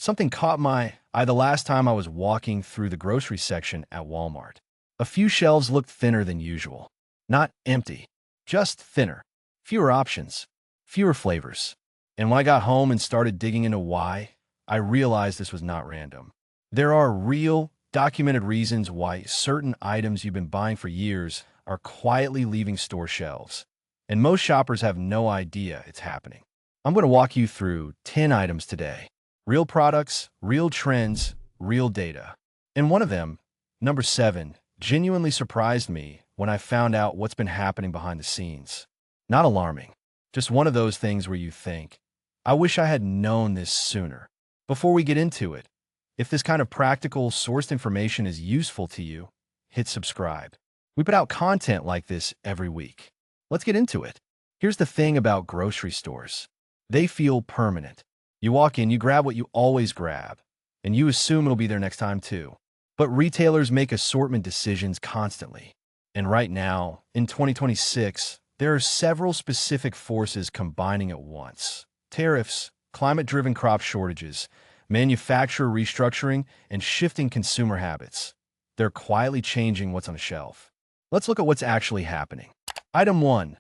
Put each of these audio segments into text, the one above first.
Something caught my eye the last time I was walking through the grocery section at Walmart. A few shelves looked thinner than usual. Not empty, just thinner. Fewer options, fewer flavors. And when I got home and started digging into why, I realized this was not random. There are real, documented reasons why certain items you've been buying for years are quietly leaving store shelves. And most shoppers have no idea it's happening. I'm going to walk you through 10 items today. Real products, real trends, real data. And one of them, number 7, genuinely surprised me when I found out what's been happening behind the scenes. Not alarming, just one of those things where you think, I wish I had known this sooner. Before we get into it, if this kind of practical, sourced information is useful to you, hit subscribe. We put out content like this every week. Let's get into it. Here's the thing about grocery stores. They feel permanent. You walk in, you grab what you always grab, and you assume it'll be there next time too. But retailers make assortment decisions constantly. And right now, in 2026, there are several specific forces combining at once. Tariffs, climate-driven crop shortages, manufacturer restructuring, and shifting consumer habits. They're quietly changing what's on a shelf. Let's look at what's actually happening. Item 1.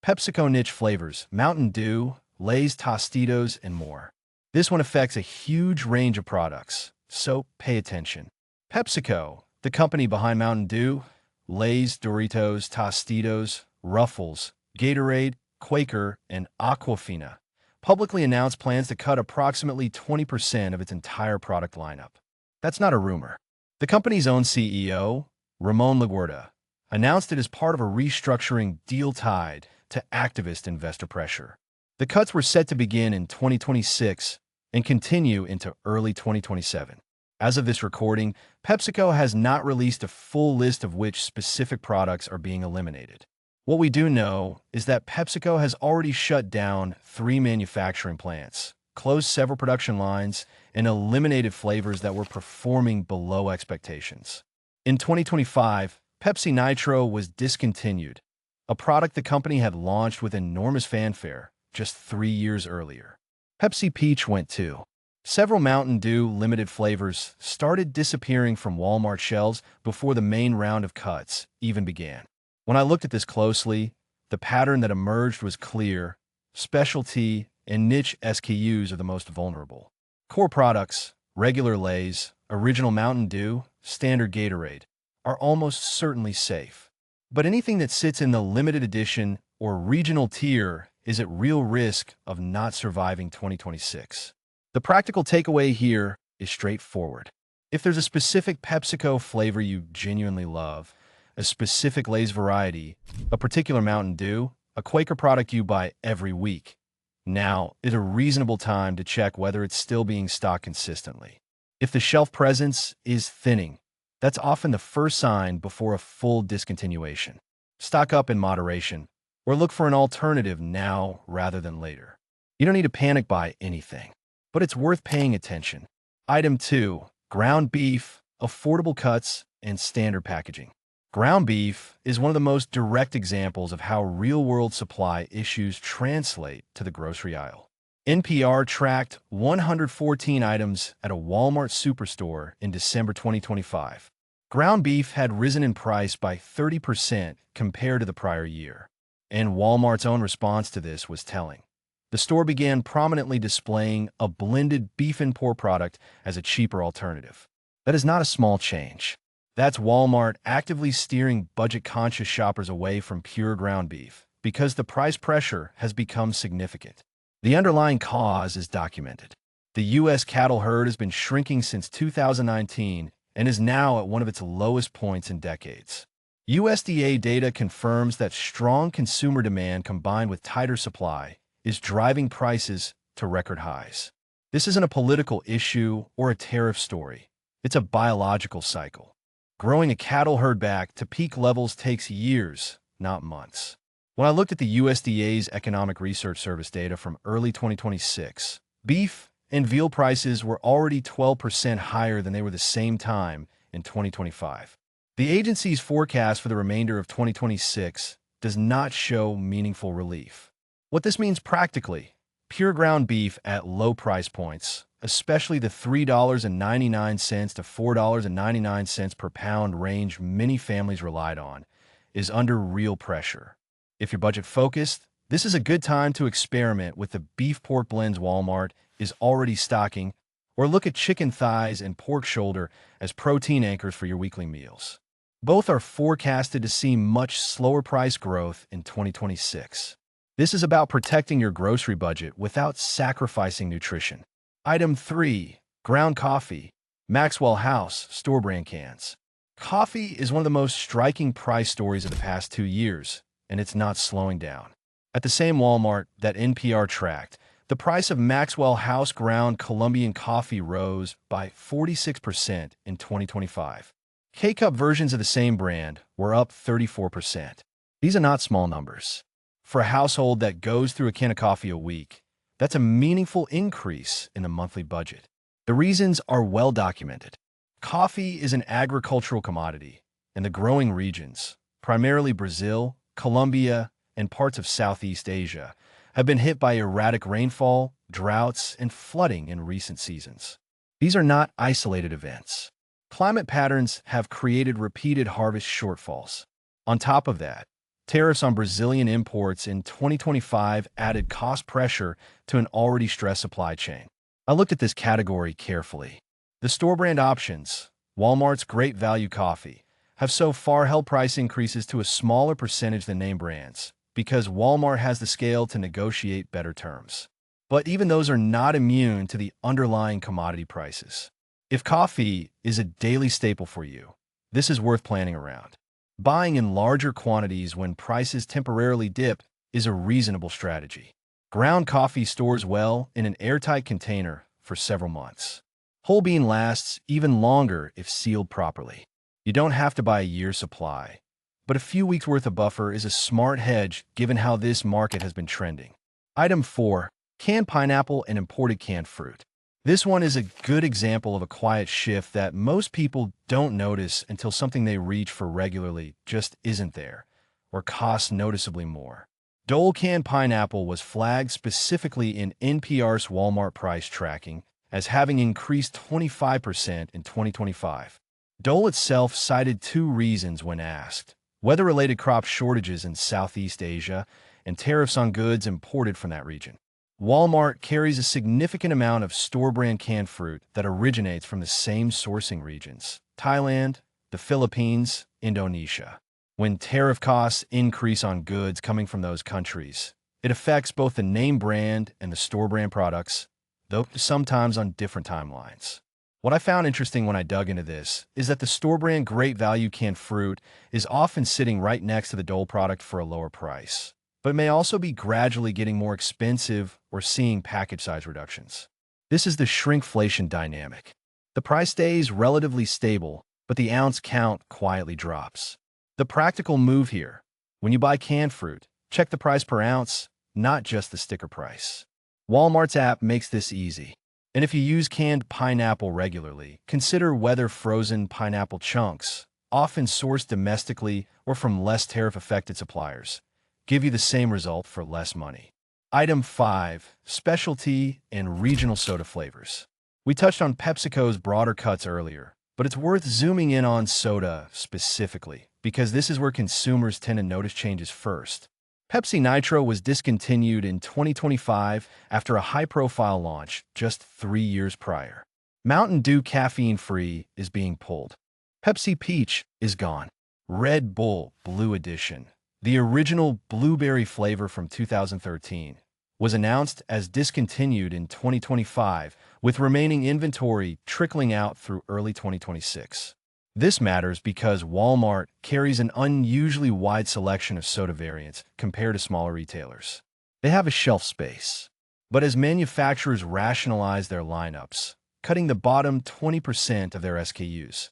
PepsiCo niche flavors, Mountain Dew, Lay's Tostitos, and more. This one affects a huge range of products, so pay attention. PepsiCo, the company behind Mountain Dew, Lay's, Doritos, Tostitos, Ruffles, Gatorade, Quaker, and Aquafina, publicly announced plans to cut approximately 20% of its entire product lineup. That's not a rumor. The company's own CEO, Ramon Laguarta, announced it as part of a restructuring deal tied to activist investor pressure. The cuts were set to begin in 2026 and continue into early 2027. As of this recording, PepsiCo has not released a full list of which specific products are being eliminated. What we do know is that PepsiCo has already shut down 3 manufacturing plants, closed several production lines, and eliminated flavors that were performing below expectations. In 2025, Pepsi Nitro was discontinued, a product the company had launched with enormous fanfare just 3 years earlier. Pepsi Peach went too. Several Mountain Dew limited flavors started disappearing from Walmart shelves before the main round of cuts even began. When I looked at this closely, the pattern that emerged was clear. Specialty and niche SKUs are the most vulnerable. Core products, regular Lay's, original Mountain Dew, standard Gatorade, are almost certainly safe. But anything that sits in the limited edition or regional tier is at real risk of not surviving 2026. The practical takeaway here is straightforward. If there's a specific PepsiCo flavor you genuinely love, a specific Lay's variety, a particular Mountain Dew, a Quaker product you buy every week, now is a reasonable time to check whether it's still being stocked consistently. If the shelf presence is thinning, that's often the first sign before a full discontinuation. Stock up in moderation, or look for an alternative now rather than later. You don't need to panic buy anything, but it's worth paying attention. Item 2. Ground beef, affordable cuts, and standard packaging. Ground beef is one of the most direct examples of how real-world supply issues translate to the grocery aisle. NPR tracked 114 items at a Walmart superstore in December 2025. Ground beef had risen in price by 30% compared to the prior year, and Walmart's own response to this was telling. The store began prominently displaying a blended beef and pork product as a cheaper alternative. That is not a small change. That's Walmart actively steering budget-conscious shoppers away from pure ground beef because the price pressure has become significant. The underlying cause is documented. The U.S. cattle herd has been shrinking since 2019 and is now at one of its lowest points in decades. USDA data confirms that strong consumer demand combined with tighter supply is driving prices to record highs. This isn't a political issue or a tariff story. It's a biological cycle. Growing a cattle herd back to peak levels takes years, not months. When I looked at the USDA's Economic Research Service data from early 2026, beef and veal prices were already 12% higher than they were the same time in 2025. The agency's forecast for the remainder of 2026 does not show meaningful relief. What this means practically, pure ground beef at low price points, especially the $3.99 to $4.99 per pound range many families relied on, is under real pressure. If you're budget focused, this is a good time to experiment with the beef pork blends Walmart is already stocking, or look at chicken thighs and pork shoulder as protein anchors for your weekly meals. Both are forecasted to see much slower price growth in 2026. This is about protecting your grocery budget without sacrificing nutrition. Item 3. Ground coffee. Maxwell House store brand cans. Coffee is one of the most striking price stories of the past 2 years, and it's not slowing down. At the same Walmart that NPR tracked, the price of Maxwell House ground Colombian coffee rose by 46% in 2025. K-Cup versions of the same brand were up 34%. These are not small numbers. For a household that goes through a can of coffee a week, that's a meaningful increase in the monthly budget. The reasons are well documented. Coffee is an agricultural commodity, and the growing regions, primarily Brazil, Colombia, and parts of Southeast Asia, have been hit by erratic rainfall, droughts, and flooding in recent seasons. These are not isolated events. Climate patterns have created repeated harvest shortfalls. On top of that, tariffs on Brazilian imports in 2025 added cost pressure to an already stressed supply chain. I looked at this category carefully. The store brand options, Walmart's Great Value Coffee, have so far held price increases to a smaller percentage than name brands because Walmart has the scale to negotiate better terms. But even those are not immune to the underlying commodity prices. If coffee is a daily staple for you, this is worth planning around. Buying in larger quantities when prices temporarily dip is a reasonable strategy. Ground coffee stores well in an airtight container for several months. Whole bean lasts even longer if sealed properly. You don't have to buy a year's supply, but a few weeks' worth of buffer is a smart hedge given how this market has been trending. Item 4. Canned pineapple and imported canned fruit. This one is a good example of a quiet shift that most people don't notice until something they reach for regularly just isn't there, or costs noticeably more. Dole canned pineapple was flagged specifically in NPR's Walmart price tracking as having increased 25% in 2025. Dole itself cited 2 reasons when asked: weather-related crop shortages in Southeast Asia and tariffs on goods imported from that region. Walmart carries a significant amount of store-brand canned fruit that originates from the same sourcing regions: Thailand, the Philippines, Indonesia. When tariff costs increase on goods coming from those countries, it affects both the name brand and the store-brand products, though sometimes on different timelines. What I found interesting when I dug into this is that the store-brand Great Value canned fruit is often sitting right next to the Dole product for a lower price, but may also be gradually getting more expensive or seeing package size reductions. This is the shrinkflation dynamic. The price stays relatively stable, but the ounce count quietly drops. The practical move here: when you buy canned fruit, check the price per ounce, not just the sticker price. Walmart's app makes this easy. And if you use canned pineapple regularly, consider whether frozen pineapple chunks, often sourced domestically or from less tariff-affected suppliers, give you the same result for less money. Item 5. Specialty and regional soda flavors. We touched on PepsiCo's broader cuts earlier, but it's worth zooming in on soda specifically, because this is where consumers tend to notice changes first. Pepsi Nitro was discontinued in 2025 after a high-profile launch just 3 years prior. Mountain Dew caffeine-free is being pulled. Pepsi Peach is gone. Red Bull Blue Edition, the original blueberry flavor from 2013, was announced as discontinued in 2025, with remaining inventory trickling out through early 2026. This matters because Walmart carries an unusually wide selection of soda variants compared to smaller retailers. They have a shelf space. But as manufacturers rationalize their lineups, cutting the bottom 20% of their SKUs,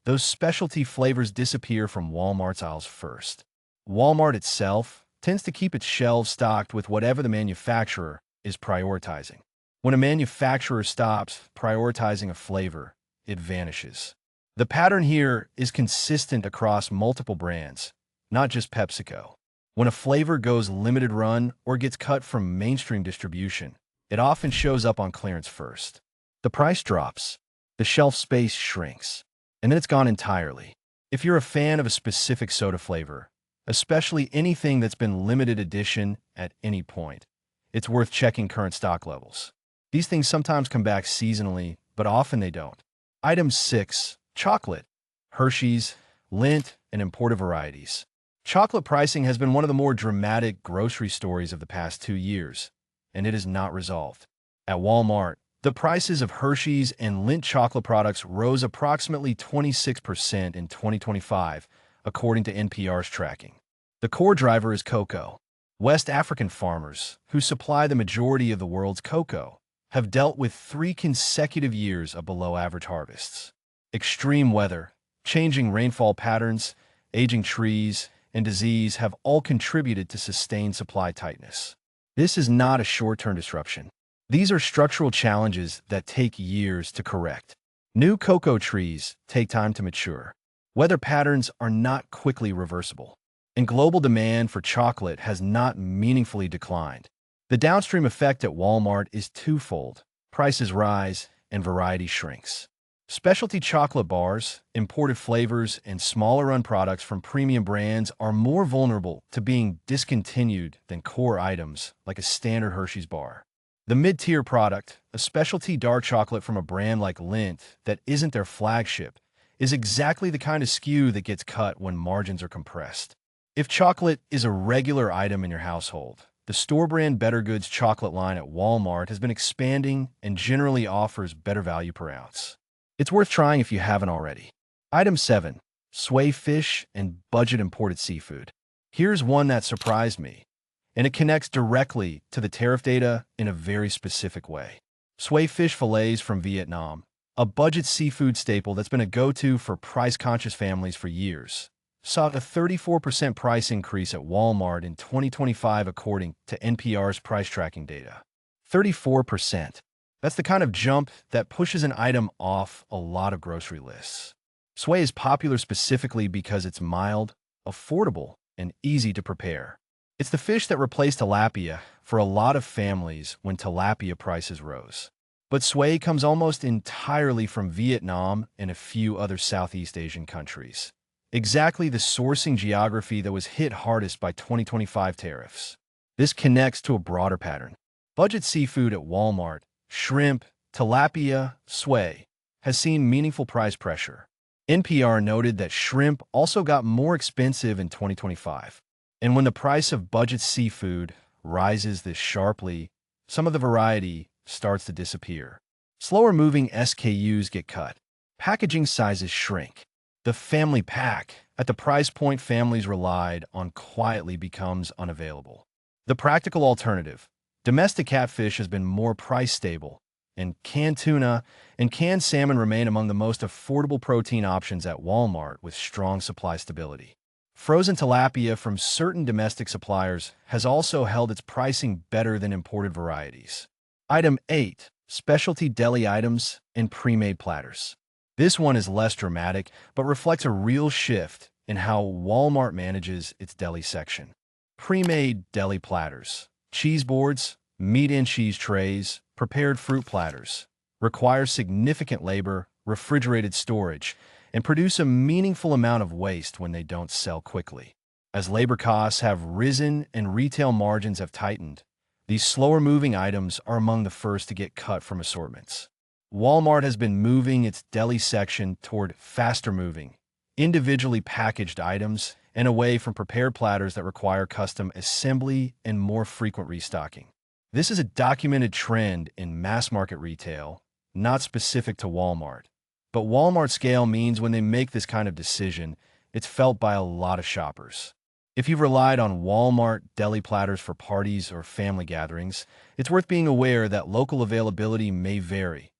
those specialty flavors disappear from Walmart's aisles first. Walmart itself tends to keep its shelves stocked with whatever the manufacturer is prioritizing. When a manufacturer stops prioritizing a flavor, it vanishes. The pattern here is consistent across multiple brands, not just PepsiCo. When a flavor goes limited run or gets cut from mainstream distribution, it often shows up on clearance first. The price drops, the shelf space shrinks, and then it's gone entirely. If you're a fan of a specific soda flavor, especially anything that's been limited edition at any point, it's worth checking current stock levels. These things sometimes come back seasonally, but often they don't. Item 6. Chocolate. Hershey's, Lindt, and imported varieties. Chocolate pricing has been one of the more dramatic grocery stories of the past 2 years, and it is not resolved. At Walmart, the prices of Hershey's and Lindt chocolate products rose approximately 26% in 2025, according to NPR's tracking. The core driver is cocoa. West African farmers, who supply the majority of the world's cocoa, have dealt with 3 consecutive years of below-average harvests. Extreme weather, changing rainfall patterns, aging trees, and disease have all contributed to sustained supply tightness. This is not a short-term disruption. These are structural challenges that take years to correct. New cocoa trees take time to mature. Weather patterns are not quickly reversible, and global demand for chocolate has not meaningfully declined. The downstream effect at Walmart is twofold. Prices rise and variety shrinks. Specialty chocolate bars, imported flavors, and smaller-run products from premium brands are more vulnerable to being discontinued than core items like a standard Hershey's bar. The mid-tier product, a specialty dark chocolate from a brand like Lindt that isn't their flagship, is exactly the kind of SKU that gets cut when margins are compressed. If chocolate is a regular item in your household, the store-brand Better Goods chocolate line at Walmart has been expanding and generally offers better value per ounce. It's worth trying if you haven't already. Item 7. Sway fish and budget imported seafood. Here's one that surprised me, and it connects directly to the tariff data in a very specific way. Sway fish fillets from Vietnam, a budget seafood staple that's been a go-to for price-conscious families for years, saw a 34% price increase at Walmart in 2025 according to NPR's price tracking data. 34%. That's the kind of jump that pushes an item off a lot of grocery lists. Sway is popular specifically because it's mild, affordable, and easy to prepare. It's the fish that replaced tilapia for a lot of families when tilapia prices rose. But sway comes almost entirely from Vietnam and a few other Southeast Asian countries. Exactly the sourcing geography that was hit hardest by 2025 tariffs. This connects to a broader pattern. Budget seafood at Walmart, shrimp, tilapia, sway, has seen meaningful price pressure. NPR noted that shrimp also got more expensive in 2025. And when the price of budget seafood rises this sharply, some of the variety starts to disappear. Slower-moving SKUs get cut. Packaging sizes shrink. The family pack, at the price point families relied on, quietly becomes unavailable. The practical alternative, domestic catfish, has been more price stable, and canned tuna and canned salmon remain among the most affordable protein options at Walmart with strong supply stability. Frozen tilapia from certain domestic suppliers has also held its pricing better than imported varieties. Item 8. Specialty deli items and pre-made platters. This one is less dramatic, but reflects a real shift in how Walmart manages its deli section. Pre-made deli platters, cheese boards, meat and cheese trays, prepared fruit platters, require significant labor, refrigerated storage, and produce a meaningful amount of waste when they don't sell quickly. As labor costs have risen and retail margins have tightened, these slower-moving items are among the first to get cut from assortments. Walmart has been moving its deli section toward faster-moving, individually packaged items and away from prepared platters that require custom assembly and more frequent restocking. This is a documented trend in mass-market retail, not specific to Walmart. But Walmart scale means when they make this kind of decision, it's felt by a lot of shoppers. If you've relied on Walmart deli platters for parties or family gatherings, it's worth being aware that local availability may vary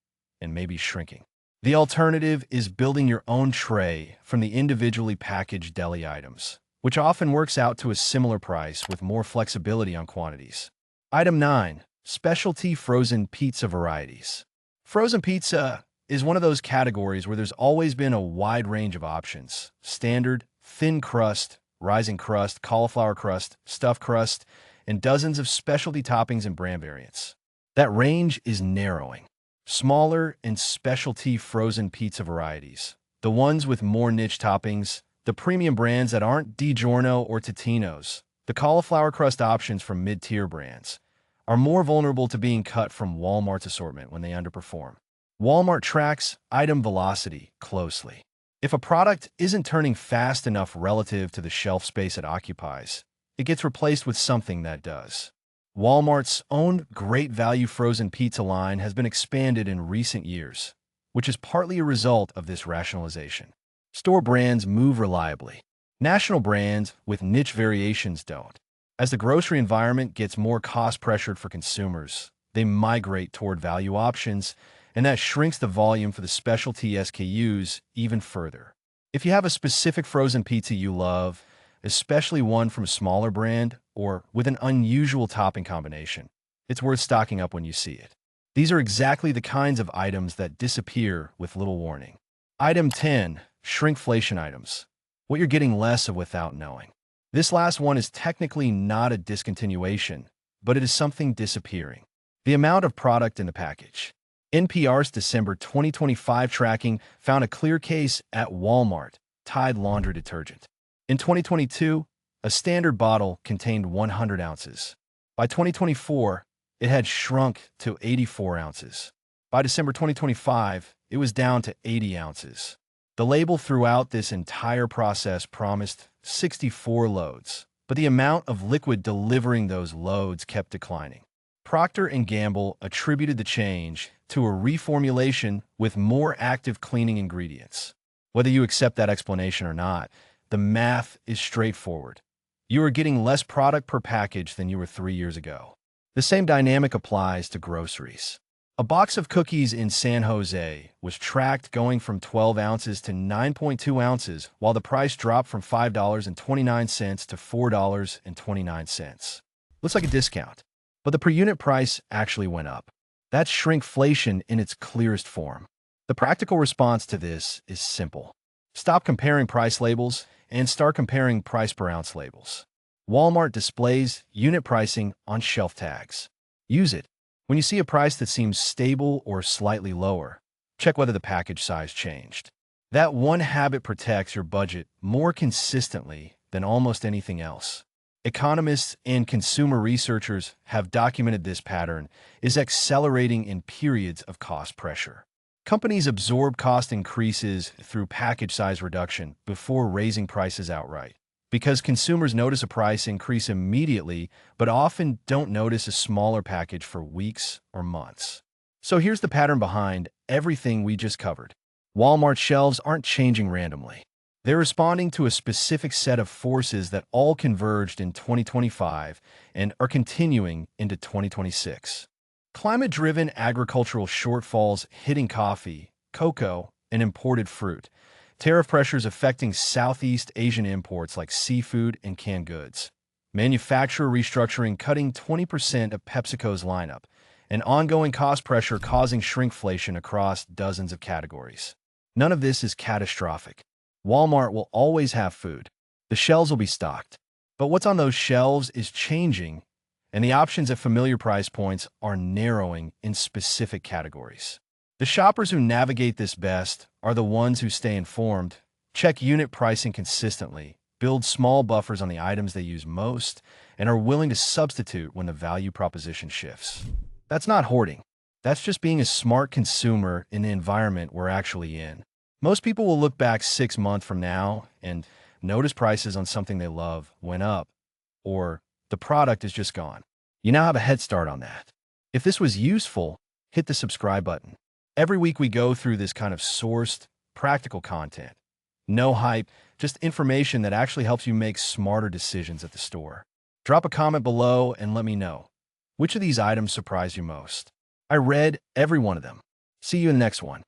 and may be shrinking. The alternative is building your own tray from the individually packaged deli items, which often works out to a similar price with more flexibility on quantities. Item 9. Specialty frozen pizza varieties. Frozen pizza is one of those categories where there's always been a wide range of options: standard, thin crust, rising crust, cauliflower crust, stuffed crust, and dozens of specialty toppings and brand variants. That range is narrowing. Smaller and specialty frozen pizza varieties. The ones with more niche toppings, the premium brands that aren't DiGiorno or Totino's, the cauliflower crust options from mid-tier brands, are more vulnerable to being cut from Walmart's assortment when they underperform. Walmart tracks item velocity closely. If a product isn't turning fast enough relative to the shelf space it occupies, it gets replaced with something that does. Walmart's own Great Value frozen pizza line has been expanded in recent years, which is partly a result of this rationalization. Store brands move reliably. National brands with niche variations don't. As the grocery environment gets more cost-pressured for consumers, they migrate toward value options, and that shrinks the volume for the specialty SKUs even further. If you have a specific frozen pizza you love, especially one from a smaller brand or with an unusual topping combination, it's worth stocking up when you see it. These are exactly the kinds of items that disappear with little warning. Item 10. Shrinkflation items. What you're getting less of without knowing. This last one is technically not a discontinuation, but it is something disappearing. The amount of product in the package. NPR's December 2025 tracking found a clear case at Walmart, Tide laundry detergent. In 2022, a standard bottle contained 100 ounces. By 2024, it had shrunk to 84 ounces. By December 2025, it was down to 80 ounces. The label throughout this entire process promised 64 loads, but the amount of liquid delivering those loads kept declining. Procter & Gamble attributed the change to a reformulation with more active cleaning ingredients. Whether you accept that explanation or not, the math is straightforward. You are getting less product per package than you were 3 years ago. The same dynamic applies to groceries. A box of cookies in San Jose was tracked going from 12 ounces to 9.2 ounces, while the price dropped from $5.29 to $4.29. Looks like a discount, but the per unit price actually went up. That's shrinkflation in its clearest form. The practical response to this is simple. Stop comparing price labels and start comparing price per ounce labels. Walmart displays unit pricing on shelf tags. Use it. When you see a price that seems stable or slightly lower, check whether the package size changed. That one habit protects your budget more consistently than almost anything else. Economists and consumer researchers have documented this pattern is accelerating in periods of cost pressure. Companies absorb cost increases through package size reduction before raising prices outright, because consumers notice a price increase immediately but often don't notice a smaller package for weeks or months. So here's the pattern behind everything we just covered. Walmart shelves aren't changing randomly. They're responding to a specific set of forces that all converged in 2025 and are continuing into 2026. Climate-driven agricultural shortfalls hitting coffee, cocoa, and imported fruit. Tariff pressures affecting Southeast Asian imports like seafood and canned goods. Manufacturer restructuring cutting 20% of PepsiCo's lineup. And ongoing cost pressure causing shrinkflation across dozens of categories. None of this is catastrophic. Walmart will always have food. The shelves will be stocked. But what's on those shelves is changing, and the options at familiar price points are narrowing in specific categories. The shoppers who navigate this best are the ones who stay informed, check unit pricing consistently, build small buffers on the items they use most, and are willing to substitute when the value proposition shifts. That's not hoarding. That's just being a smart consumer in the environment we're actually in. Most people will look back 6 months from now and notice prices on something they love went up, or the product is just gone. You now have a head start on that. If this was useful, hit the subscribe button. Every week we go through this kind of sourced, practical content. No hype, just information that actually helps you make smarter decisions at the store. Drop a comment below and let me know. Which of these items surprised you most? I read every one of them. See you in the next one.